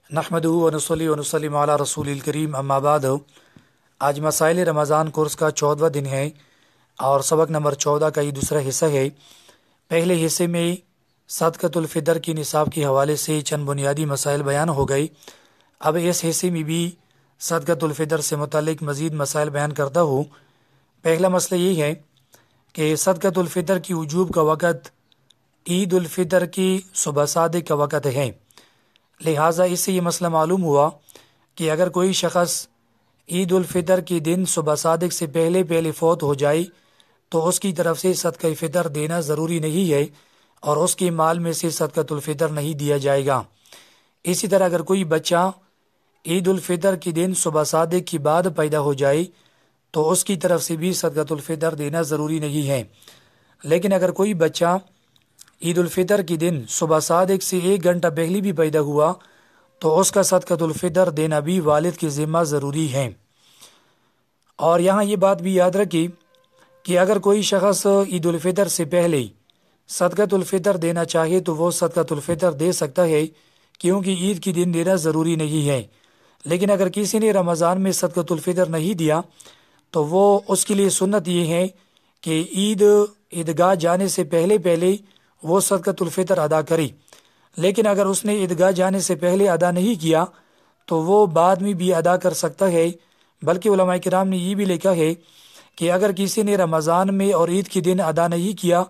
نحمدہ ونصلی ونسلم علی رسول الکریم اما بعد۔ آج مسائل رمضان کورس کا 14واں دن ہے اور سبق نمبر 14 کا یہ دوسرا حصہ ہے۔ پہلے حصے میں صدقۃ الفطر کی نصاب کے حوالے سے چند بنیادی مسائل بیان ہو گئی۔ اب اس حصے میں بھی صدقۃ الفطر سے متعلق مزید مسائل بیان کرتا ہوں۔ پہلا مسئلہ یہ ہے کہ صدقۃ الفطر کی وجوب کا وقت عید الفطر کی صبح صادق کا وقت ہے، لہٰذا اس سے یہ مسئلہ معلوم ہوا کہ اگر کوئی شخص عید الفطر کے دن صبح صادق سے پہلے فوت ہو جائے تو اس کی طرف سے صدقہ فطر دینا ضروری نہیں ہے اور اس کے مال میں سے صدقۃ الفطر نہیں دیا جائے گا۔ اسی طرح اگر کوئی بچہ عید الفطر کے دن صبح صادق کے بعد پیدا ہو جائے تو اس کی طرف سے بھی صدقۃ الفطر دینا ضروری نہیں ہے، لیکن اگر کوئی بچہ عید الفطر کے دن صبح صادق سے 1 گھنٹہ پہلے بھی پیدا ہوا تو اس کا صدقۃ الفطر دینا بھی والد کے ذمہ ضروری ہے۔ اور یہاں یہ بات بھی یاد رکھی کہ اگر کوئی شخص عید الفطر سے پہلے صدقۃ الفطر دینا چاہے تو وہ صدقۃ الفطر دے سکتا ہے، کیونکہ عید کے دن دینا ضروری نہیں ہے۔ لیکن اگر کسی نے رمضان میں صدقۃ الفطر نہیں دیا تو وہ اس کے لیے سنت یہ ہے کہ عیدگاہ جانے سے پہلے وہ صدقۃ الفطر ادا کرے، لیکن اگر اس نے عیدگاہ جانے سے پہلے ادا نہیں کیا تو وہ بعد میں بھی ادا کر سکتا ہے۔ بلکہ علماء کرام نے یہ بھی لکھا ہے کہ اگر کسی نے رمضان میں اور عید کے دن ادا نہیں کیا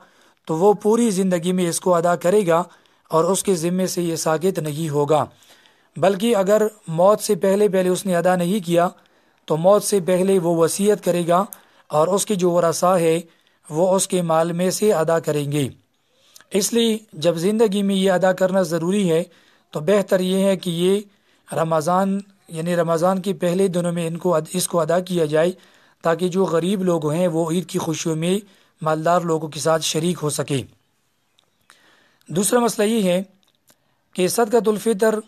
تو وہ پوری زندگی میں اس کو ادا کرے گا اور اس کے ذمے سے یہ ساقط نہیں ہوگا، بلکہ اگر موت سے پہلے اس نے ادا نہیں کیا تو موت سے پہلے وہ وصیت کرے گا اور اس کے جو ورثاء ہے وہ اس کے مال میں سے ادا کریں گے۔ اس لیے جب زندگی میں یہ ادا کرنا ضروری ہے تو بہتر یہ ہے کہ یہ رمضان کے پہلے دنوں میں اس کو ادا کیا جائے، تاکہ جو غریب لوگ ہیں وہ عید کی خوشیوں میں مالدار لوگوں کے ساتھ شریک ہو سکے۔ دوسرا مسئلہ یہ ہے کہ صدقۃ الفطر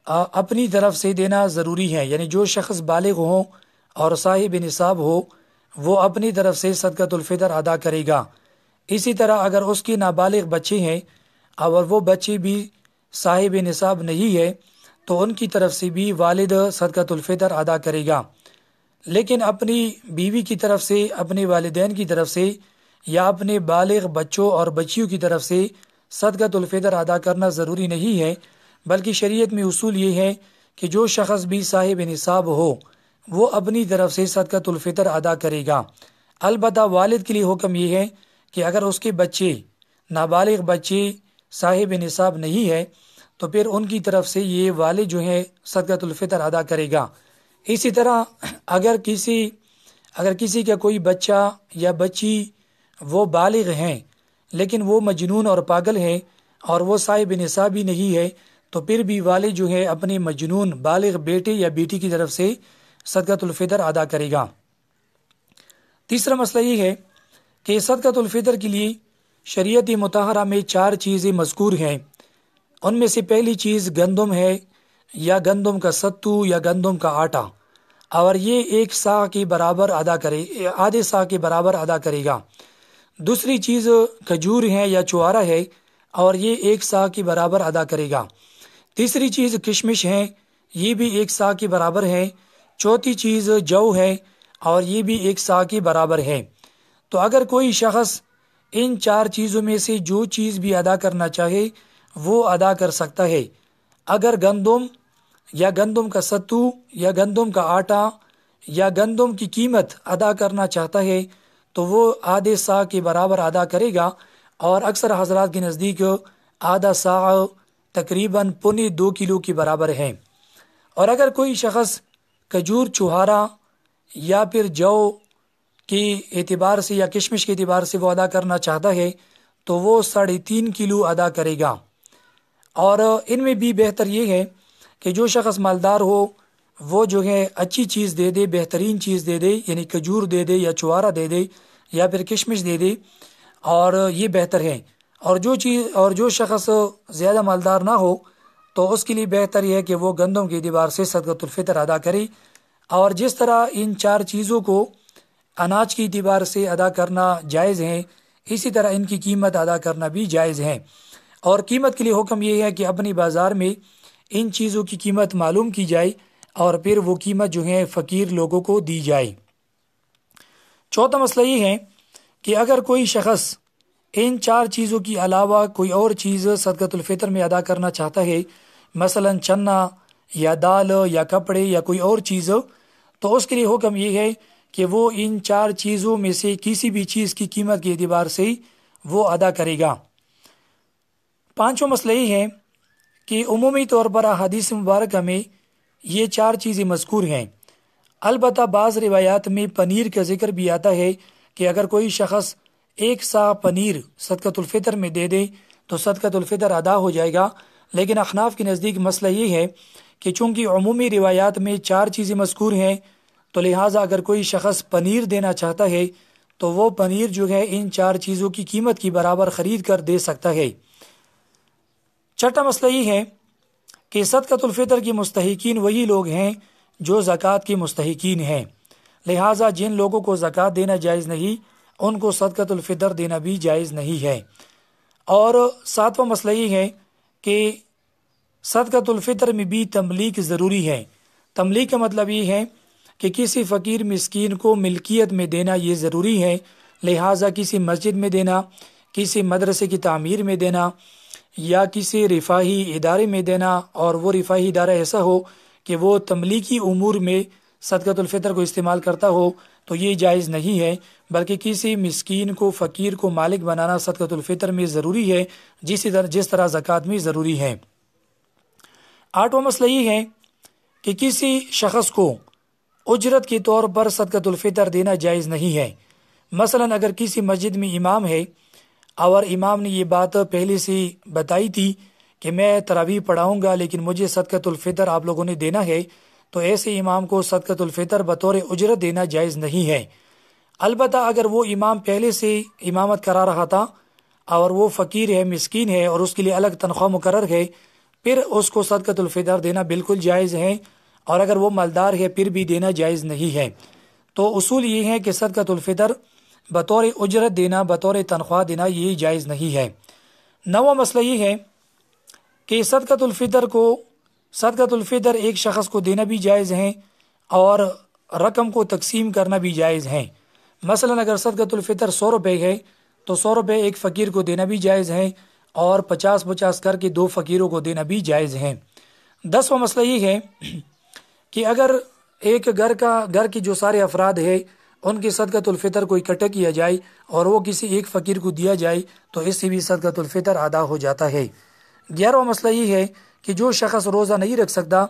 اپنی طرف سے دینا ضروری ہے، یعنی جو شخص بالغ ہو اور صاحب نصاب ہو وہ اپنی طرف سے صدقۃ الفطر ادا کرے گا۔ اسی طرح اگر اس کی نابالغ بچے ہیں اور وہ بچے بھی صاحب نصاب نہیں ہے تو ان کی طرف سے بھی والد صدقۃ الفطر ادا کرے گا، لیکن اپنی بیوی کی طرف سے، اپنے والدین کی طرف سے یا اپنے بالغ بچوں اور بچیوں کی طرف سے صدقۃ الفطر ادا کرنا ضروری نہیں ہے، بلکہ شریعت میں اصول یہ ہے کہ جو شخص بھی صاحب نصاب ہو وہ اپنی طرف سے صدقۃ الفطر ادا کرے گا۔ البتہ والد کے لیے حکم یہ ہے کہ اگر اس کے بچے نابالغ بچے صاحب نصاب نہیں ہے تو پھر ان کی طرف سے یہ والد جو ہے صدقۃ الفطر ادا کرے گا۔ اسی طرح اگر کسی کا کوئی بچہ یا بچی وہ بالغ ہیں لیکن وہ مجنون اور پاگل ہیں اور وہ صاحب نصاب بھی نہیں ہے تو پھر بھی والد جو ہے اپنے مجنون بالغ بیٹے یا بیٹی کی طرف سے صدقۃ الفطر ادا کرے گا۔ تیسرا مسئلہ یہ ہے کہ صدقۃ الفطر کے لیے شریعت مطہرہ میں 4 چیزیں مذکور ہیں۔ ان میں سے پہلی چیز گندم ہے، یا گندم کا ستو یا گندم کا آٹا، اور یہ 1 سا کے برابر آدھے سا کے برابر ادا کرے گا۔ دوسری چیز کھجور ہے یا چوارا ہے اور یہ 1 سا کے برابر ادا کرے گا۔ تیسری چیز کشمش ہے، یہ بھی 1 سا کے برابر ہے۔ چوتھی چیز جو ہے اور یہ بھی 1 سا کے برابر ہے۔ تو اگر کوئی شخص ان 4 چیزوں میں سے جو چیز بھی ادا کرنا چاہے وہ ادا کر سکتا ہے۔ اگر گندم یا گندم کا ستو یا گندم کا آٹا یا گندم کی قیمت ادا کرنا چاہتا ہے تو وہ آدھے سا کے برابر ادا کرے گا، اور اکثر حضرات کے نزدیک آدھا سا تقریباً 2.25 کلو کے برابر ہے۔ اور اگر کوئی شخص کھجور چوہارا یا پھر جو کے اعتبار سے یا کشمش کے اعتبار سے وہ ادا کرنا چاہتا ہے تو وہ 3.5 کلو ادا کرے گا۔ اور ان میں بھی بہتر یہ ہے کہ جو شخص مالدار ہو وہ جو ہے اچھی چیز دے دے، بہترین چیز دے دے، یعنی کھجور دے دے یا چوارا دے دے یا پھر کشمش دے دے، اور یہ بہتر ہے۔ اور جو شخص زیادہ مالدار نہ ہو تو اس کے لیے بہتر یہ ہے کہ وہ گندم کے اعتبار سے صدقۃ الفطر ادا کرے۔ اور جس طرح ان 4 چیزوں کو اناج کی اعتبار سے ادا کرنا جائز ہے، اسی طرح ان کی قیمت ادا کرنا بھی جائز ہے۔ اور قیمت کے لیے حکم یہ ہے کہ اپنی بازار میں ان چیزوں کی قیمت معلوم کی جائے اور پھر وہ قیمت جو ہے فقیر لوگوں کو دی جائے۔ چوتھا مسئلہ یہ ہے کہ اگر کوئی شخص ان 4 چیزوں کے علاوہ کوئی اور چیز صدقۃ الفطر میں ادا کرنا چاہتا ہے، مثلا چنا یا دال یا کپڑے یا کوئی اور چیز، تو اس کے لیے حکم یہ ہے کہ وہ ان 4 چیزوں میں سے کسی بھی چیز کی قیمت کے اعتبار سے وہ ادا کرے گا۔ پانچواں مسئلہ یہ ہے کہ عمومی طور پر احادیث مبارکہ میں یہ 4 چیزیں مذکور ہیں، البتہ بعض روایات میں پنیر کا ذکر بھی آتا ہے کہ اگر کوئی شخص 1 سا پنیر صدقۃ الفطر میں دے دے تو صدقۃ الفطر ادا ہو جائے گا، لیکن احناف کے نزدیک مسئلہ یہ ہے کہ چونکہ عمومی روایات میں 4 چیزیں مذکور ہیں تو لہٰذا اگر کوئی شخص پنیر دینا چاہتا ہے تو وہ پنیر جو ہے ان 4 چیزوں کی قیمت کی برابر خرید کر دے سکتا ہے۔ چھٹا مسئلہ یہ ہے کہ صدقۃ الفطر کے مستحقین وہی لوگ ہیں جو زکوٰۃ کے مستحقین ہیں، لہٰذا جن لوگوں کو زکوٰۃ دینا جائز نہیں ان کو صدقۃ الفطر دینا بھی جائز نہیں ہے۔ اور 7واں مسئلہ یہ ہے کہ صدقۃ الفطر میں بھی تملیک ضروری ہے۔ تملیک کا مطلب یہ ہے کہ کسی فقیر مسکین کو ملکیت میں دینا یہ ضروری ہے، لہٰذا کسی مسجد میں دینا، کسی مدرسے کی تعمیر میں دینا یا کسی رفاہی ادارے میں دینا، اور وہ رفاہی ادارہ ایسا ہو کہ وہ تملیکی امور میں صدقۃ الفطر کو استعمال کرتا ہو تو یہ جائز نہیں ہے، بلکہ کسی مسکین کو فقیر کو مالک بنانا صدقۃ الفطر میں ضروری ہے جس طرح زکوٰۃ میں ضروری ہے۔ 8واں مسئلہ یہ ہے کہ کسی شخص کو اجرت کے طور پر صدقۃ الفطر دینا جائز نہیں ہے۔ مثلا اگر کسی مسجد میں امام ہے اور امام نے یہ بات پہلے سے بتائی تھی کہ میں تراویح پڑھاؤں گا لیکن مجھے صدقۃ الفطر آپ لوگوں نے دینا ہے، تو ایسے امام کو صدقۃ الفطر بطور اجرت دینا جائز نہیں ہے۔ البتہ اگر وہ امام پہلے سے امامت کرا رہا تھا اور وہ فقیر ہے، مسکین ہے اور اس کے لیے الگ تنخواہ مقرر ہے، پھر اس کو صدقۃ الفطر دینا بالکل جائز ہے، اور اگر وہ مالدار ہے پھر بھی دینا جائز نہیں ہے۔ تو اصول یہ ہے کہ صدقۃ الفطر بطور اجرت دینا، بطور تنخواہ دینا یہ جائز نہیں ہے۔ 9واں مسئلہ یہ ہے کہ صدقۃ الفطر ایک شخص کو دینا بھی جائز ہے اور رقم کو تقسیم کرنا بھی جائز ہے۔ مثلا اگر صدقۃ الفطر 100 روپے ہے تو 100 روپے ایک فقیر کو دینا بھی جائز ہے اور 50-50 کر کے 2 فقیروں کو دینا بھی جائز ہے۔ 10واں مسئلہ یہ ہے کہ اگر ایک گھر کے جو سارے افراد ہیں ان کی صدقۃ الفطر کو اکٹھا کیا جائے اور وہ کسی ایک فقیر کو دیا جائے تو اس سے بھی صدقۃ الفطر ادا ہو جاتا ہے۔ 11واں مسئلہ یہ ہے کہ جو شخص روزہ نہیں رکھ سکتا،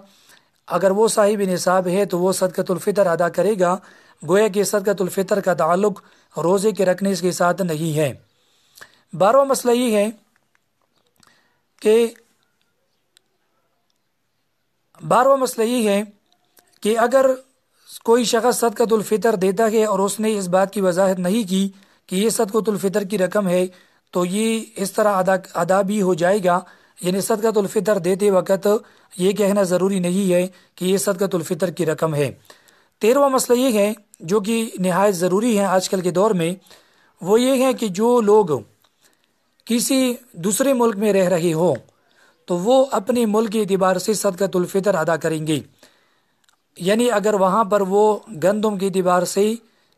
اگر وہ صاحب نصاب ہے تو وہ صدقۃ الفطر ادا کرے گا، گویا کہ صدقۃ الفطر کا تعلق روزے کے رکھنے کے ساتھ نہیں ہے۔ 12واں مسئلہ یہ ہے کہ اگر کوئی شخص صدقۃ الفطر دیتا ہے اور اس نے اس بات کی وضاحت نہیں کی کہ یہ صدقۃ الفطر کی رقم ہے تو یہ اس طرح ادا بھی ہو جائے گا، یعنی صدقۃ الفطر دیتے وقت یہ کہنا ضروری نہیں ہے کہ یہ صدقۃ الفطر کی رقم ہے۔ 13واں مسئلہ یہ ہے جو کہ نہایت ضروری ہے آج کل کے دور میں، وہ یہ ہے کہ جو لوگ کسی دوسرے ملک میں رہ رہے ہوں تو وہ اپنے ملک کے اعتبار سے صدقۃ الفطر ادا کریں گے، یعنی اگر وہاں پر وہ گندم کے اعتبار سے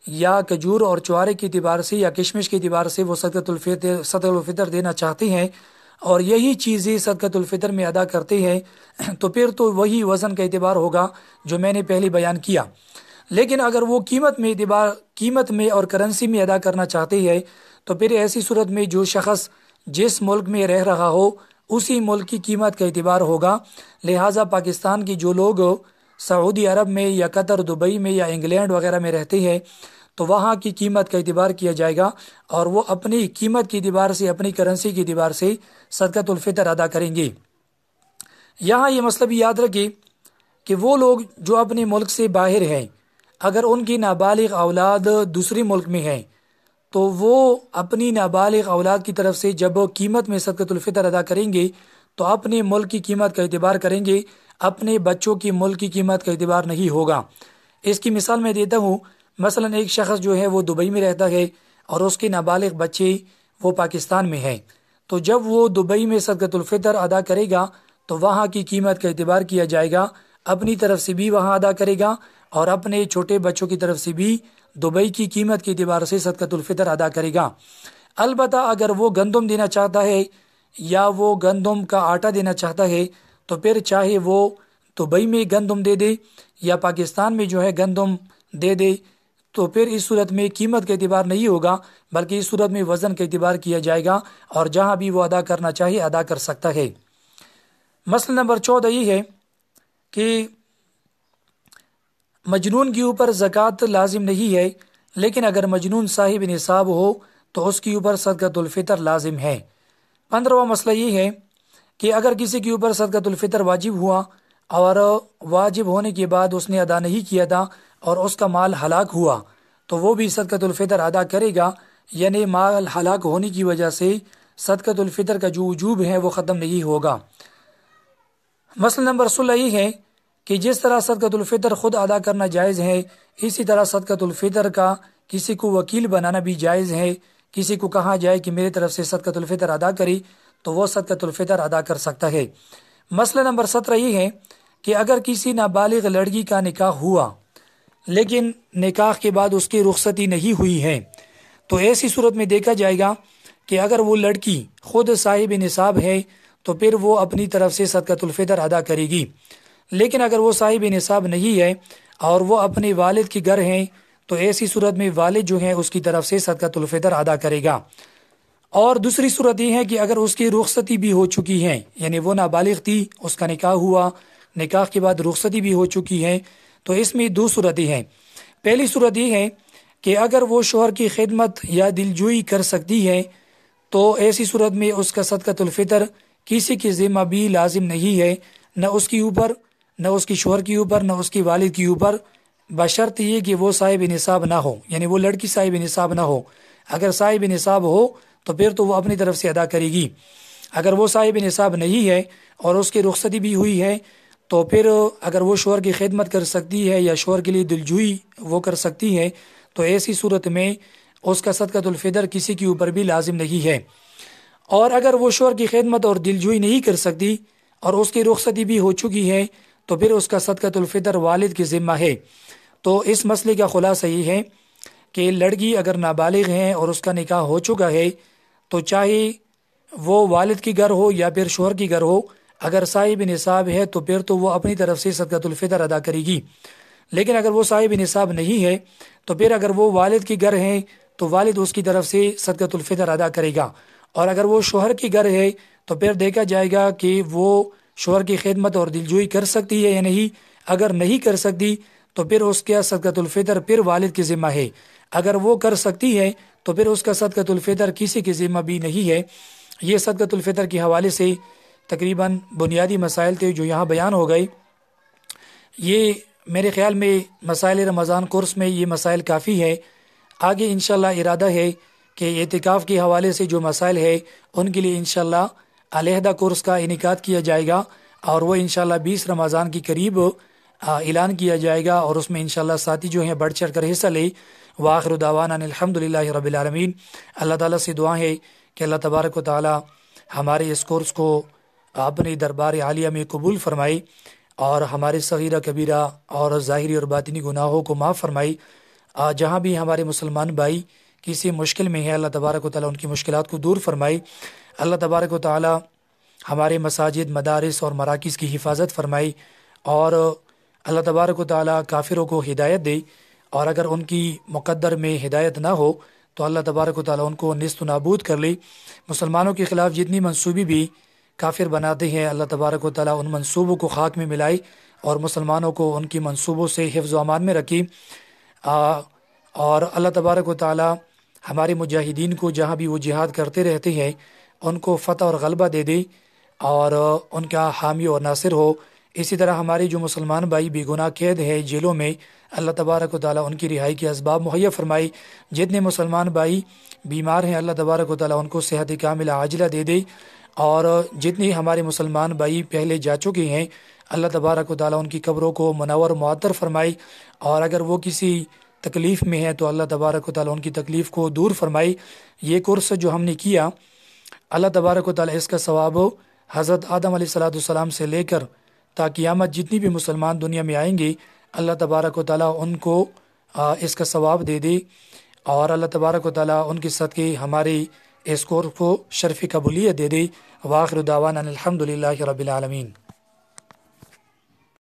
یا کھجور اور چوارے کے اعتبار سے یا کشمش کے اعتبار سے وہ صدقۃ الفطر دینا چاہتے ہیں اور یہی چیزیں صدقۃ الفطر میں ادا کرتے ہیں تو پھر تو وہی وزن کا اعتبار ہوگا جو میں نے پہلے بیان کیا۔ لیکن اگر وہ قیمت میں اور کرنسی میں ادا کرنا چاہتے ہیں تو پھر ایسی صورت میں جو شخص جس ملک میں رہ رہا ہو اسی ملک کی قیمت کا اعتبار ہوگا، لہٰذا پاکستان کے جو لوگ سعودی عرب میں یا قطر، دبئی میں یا انگلینڈ وغیرہ میں رہتے ہیں تو وہاں کی قیمت کا اعتبار کیا جائے گا اور وہ اپنی قیمت کے اعتبار سے، اپنی کرنسی کے اعتبار سے صدقۃ الفطر ادا کریں گے۔ یہاں یہ مسئلہ بھی یاد رکھیں کہ وہ لوگ جو اپنے ملک سے باہر ہیں، اگر ان کی نابالغ اولاد دوسرے ملک میں ہیں تو وہ اپنی نابالغ اولاد کی طرف سے جب قیمت میں صدقۃ الفطر ادا کریں گے تو اپنے ملک کی قیمت کا اعتبار کریں گے، اپنے بچوں کی ملک کی قیمت کا اعتبار نہیں ہوگا۔ اس کی مثال میں دیتا ہوں، مثلا ایک شخص جو ہے وہ دبئی میں رہتا ہے اور اس کے نابالغ بچے وہ پاکستان میں ہیں، تو جب وہ دبئی میں صدقۃ الفطر ادا کرے گا تو وہاں کی قیمت کا اعتبار کیا جائے گا، اپنی طرف سے بھی وہاں ادا کرے گا اور اپنے چھوٹے بچوں کی طرف سے بھی دبئی کی قیمت کے اعتبار سے صدقۃ الفطر ادا کرے گا۔ البتہ اگر وہ گندم دینا چاہتا ہے یا وہ گندم کا آٹا دینا چاہتا ہے تو پھر چاہے وہ دبئی میں گندم دے دے یا پاکستان میں جو ہے گندم دے دے، تو پھر اس صورت میں قیمت کا اعتبار نہیں ہوگا، بلکہ اس صورت میں وزن کا اعتبار کیا جائے گا اور جہاں بھی وہ ادا کرنا چاہے ادا کر سکتا ہے۔ مسئلہ نمبر 14 یہ ہے کہ مجنون کے اوپر زکوٰۃ لازم نہیں ہے، لیکن اگر مجنون صاحب نصاب ہو تو اس کے اوپر صدقۃ الفطر لازم ہے۔ 15واں مسئلہ یہ ہے کہ اگر کسی کے اوپر صدقۃ الفطر واجب ہوا اور واجب ہونے کے بعد اس نے ادا نہیں کیا تھا اور اس کا مال ہلاک ہوا تو وہ بھی صدقۃ الفطر ادا کرے گا، یعنی مال ہلاک ہونے کی وجہ سے صدقۃ الفطر کا جو وجوب ہے وہ ختم نہیں ہوگا۔ مسئلہ نمبر 16 یہ ہے کہ جس طرح صدقۃ الفطر خود ادا کرنا جائز ہے، اسی طرح صدقۃ الفطر کا کسی کو وکیل بنانا بھی جائز ہے۔ کسی کو کہا جائے کہ میری طرف سے صدقۃ الفطر ادا کری تو وہ صدقۃ الفطر ادا کر سکتا ہے۔ مسئلہ نمبر 17 یہ ہے کہ اگر کسی نابالغ لڑکی کا نکاح ہوا لیکن نکاح کے بعد اس کی رخصتی نہیں ہوئی ہے، تو ایسی صورت میں دیکھا جائے گا کہ اگر وہ لڑکی خود صاحب نصاب ہے تو پھر وہ اپنی طرف سے صدقۃ الفطر ادا کرے گی، لیکن اگر وہ صاحب نصاب نہیں ہے اور وہ اپنے والد کے گھر ہیں تو ایسی صورت میں والد جو ہے اس کی طرف سے صدقۃ الفطر ادا کرے گا۔ اور دوسری صورت یہ ہے کہ اگر اس کی رخصتی بھی ہو چکی ہے، یعنی وہ نابالغ تھی، اس کا نکاح ہوا، نکاح کے بعد رخصتی بھی ہو چکی ہے، تو اس میں دو صورتیں ہیں۔ پہلی صورت یہ ہے کہ اگر وہ شوہر کی خدمت یا دلجوئی کر سکتی ہے تو ایسی صورت میں اس کا صدقۃ الفطر کسی کے ذمہ بھی لازم نہیں ہے، نہ اس کے اوپر، نہ اس کی شوہر کے اوپر، نہ اس کی والد کے اوپر، بشرط یہ کہ وہ صاحب نصاب نہ ہو، یعنی وہ لڑکی صاحب نصاب نہ ہو۔ اگر صاحب نصاب ہو تو پھر تو وہ اپنی طرف سے ادا کرے گی۔ اگر وہ صاحب نصاب نہیں ہے اور اس کی رخصتی بھی ہوئی ہے تو پھر اگر وہ شوہر کی خدمت کر سکتی ہے یا شوہر کے لیے دلجوئی وہ کر سکتی ہے تو ایسی صورت میں اس کا صدقۃ الفطر کسی کے اوپر بھی لازم نہیں ہے۔ اور اگر وہ شوہر کی خدمت اور دلجوئی نہیں کر سکتی اور اس کی رخصتی بھی ہو چکی ہے تو پھر اس کا صدقۃ الفطر والد کے ذمہ ہے۔ تو اس مسئلے کا خلاصہ یہ ہے کہ لڑکی اگر نابالغ ہے اور اس کا نکاح ہو چکا ہے تو چاہے وہ والد کی گھر ہو یا پھر شوہر کی گھر ہو، اگر صاحب نصاب ہے تو پھر تو وہ اپنی طرف سے صدقۃ الفطر ادا کرے گی، لیکن اگر وہ صاحب نصاب نہیں ہے تو پھر اگر وہ والد کی گھر ہے تو والد اس کی طرف سے صدقۃ الفطر ادا کرے گا، اور اگر وہ شوہر کی گھر ہے تو پھر دیکھا جائے گا کہ وہ شوہر کی خدمت اور دلجوئی کر سکتی ہے یا نہیں۔ اگر نہیں کر سکتی تو پھر اس کا صدقۃ الفطر پھر والد کے ذمہ ہے، اگر وہ کر سکتی ہے تو پھر اس کا صدقۃ الفطر کسی کے ذمہ بھی نہیں ہے۔ یہ صدقۃ الفطر کے حوالے سے تقریباً بنیادی مسائل تھے جو یہاں بیان ہو گئے۔ یہ میرے خیال میں مسائل رمضان کورس میں یہ مسائل کافی ہے۔ آگے انشاءاللہ ارادہ ہے کہ اعتکاف کے حوالے سے جو مسائل ہے ان کے لیے انشاءاللہ علیحدہ کورس کا انعقاد کیا جائے گا، اور وہ انشاءاللہ 20 رمضان کی قریب اعلان کیا جائے گا، اور اس میں انشاءاللہ ساتھی جو ہیں بڑھ چڑھ کر حصہ لے۔ وآخر دعوانا الحمدللہ رب العالمین۔ اللہ تعالیٰ سے دعا ہے کہ اللہ تبارک و تعالی ہمارے اس کورس کو اپنے دربار عالیہ میں قبول فرمائی اور ہمارے صغیرہ کبیرہ اور ظاہری اور باطنی گناہوں کو معاف فرمائی۔ جہاں بھی ہمارے مسلمان بھائی کسی مشکل میں ہے اللہ تبارک و تعالی ان کی مشکلات کو دور فرمائی۔ اللہ تبارک و تعالی ہمارے مساجد، مدارس اور مراکز کی حفاظت فرمائی، اور اللہ تبارک و تعالی کافروں کو ہدایت دے، اور اگر ان کی مقدر میں ہدایت نہ ہو تو اللہ تبارک و تعالی ان کو نیست و نابود کر لے۔ مسلمانوں کے خلاف جتنی منصوبے بھی کافر بناتے ہیں اللہ تبارک و تعالی ان منصوبوں کو خاک میں ملائے اور مسلمانوں کو ان کی منصوبوں سے حفظ و امان میں رکھی، اور اللہ تبارک و تعالی ہمارے مجاہدین کو جہاں بھی وہ جہاد کرتے رہتے ہیں ان کو فتح اور غلبہ دے دے اور ان کا حامی اور ناصر ہو۔ اسی طرح ہمارے جو مسلمان بھائی بے گناہ قید ہے جیلوں میں، اللہ تبارک و تعالی ان کی رہائی کے اسباب مہیا فرمائی۔ جتنے مسلمان بھائی بیمار ہیں اللہ تبارک و تعالی ان کو صحت کاملہ عاجلہ دے دے، اور جتنے ہمارے مسلمان بھائی پہلے جا چکے ہیں اللہ تبارک و تعالی ان کی قبروں کو منور و معطر فرمائی، اور اگر وہ کسی تکلیف میں ہے تو اللہ تبارک و تعالی ان کی تکلیف کو دور فرمائی۔ یہ کورس جو ہم نے کیا اللہ تبارک و تعالی اس کا ثواب حضرت آدم علیہ السلام سے لے کر تا قیامت جتنی بھی مسلمان دنیا میں آئیں گے، اللہ تبارک و تعالیٰ ان کو اس کا ثواب دے دے، اور اللہ تبارک و تعالیٰ ان کے صدقے ہماری اس کورس کو شرف قبولیت دے دے۔ وآخر دعوانا الحمد للہ رب العالمین۔